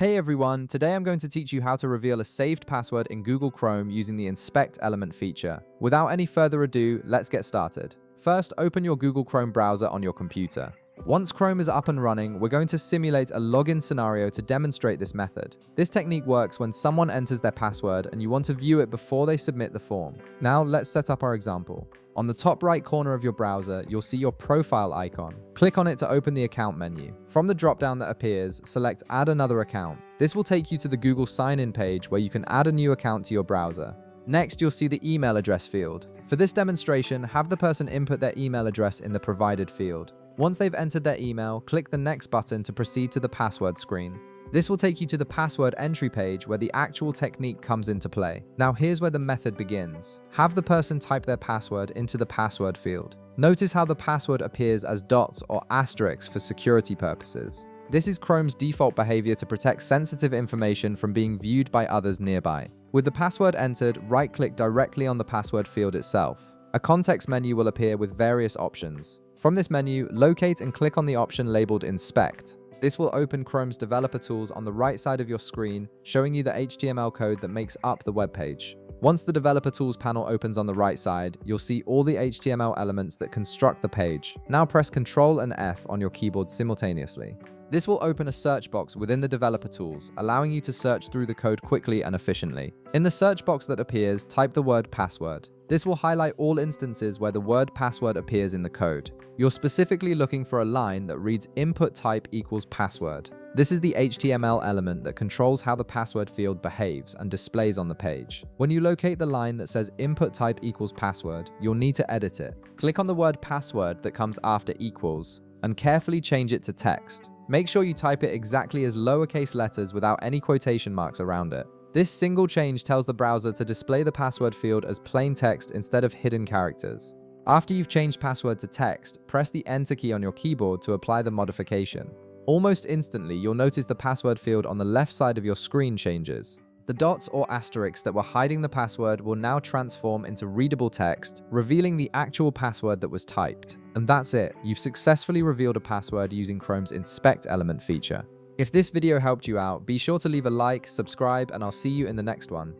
Hey everyone, today I'm going to teach you how to reveal a saved password in Google Chrome using the Inspect Element feature. Without any further ado, let's get started. First, open your Google Chrome browser on your computer. Once Chrome is up and running, we're going to simulate a login scenario to demonstrate this method. This technique works when someone enters their password and you want to view it before they submit the form. Now, let's set up our example. On the top right corner of your browser, you'll see your profile icon. Click on it to open the account menu. From the drop-down that appears, select Add another account. This will take you to the Google sign-in page where you can add a new account to your browser. Next, you'll see the email address field. For this demonstration, have the person input their email address in the provided field. Once they've entered their email, click the Next button to proceed to the password screen. This will take you to the password entry page where the actual technique comes into play. Now here's where the method begins. Have the person type their password into the password field. Notice how the password appears as dots or asterisks for security purposes. This is Chrome's default behavior to protect sensitive information from being viewed by others nearby. With the password entered, right-click directly on the password field itself. A context menu will appear with various options. From this menu, locate and click on the option labeled Inspect. This will open Chrome's developer tools on the right side of your screen, showing you the HTML code that makes up the web page. Once the developer tools panel opens on the right side, you'll see all the HTML elements that construct the page. Now press Ctrl and F on your keyboard simultaneously. This will open a search box within the developer tools, allowing you to search through the code quickly and efficiently. In the search box that appears, type the word password. This will highlight all instances where the word password appears in the code. You're specifically looking for a line that reads input type equals password. This is the HTML element that controls how the password field behaves and displays on the page. When you locate the line that says input type equals password, you'll need to edit it. Click on the word password that comes after equals and carefully change it to text. Make sure you type it exactly as lowercase letters without any quotation marks around it. This single change tells the browser to display the password field as plain text instead of hidden characters. After you've changed password to text, press the Enter key on your keyboard to apply the modification. Almost instantly, you'll notice the password field on the left side of your screen changes. The dots or asterisks that were hiding the password will now transform into readable text, revealing the actual password that was typed. And that's it. You've successfully revealed a password using Chrome's Inspect Element feature. If this video helped you out, be sure to leave a like, subscribe, and I'll see you in the next one.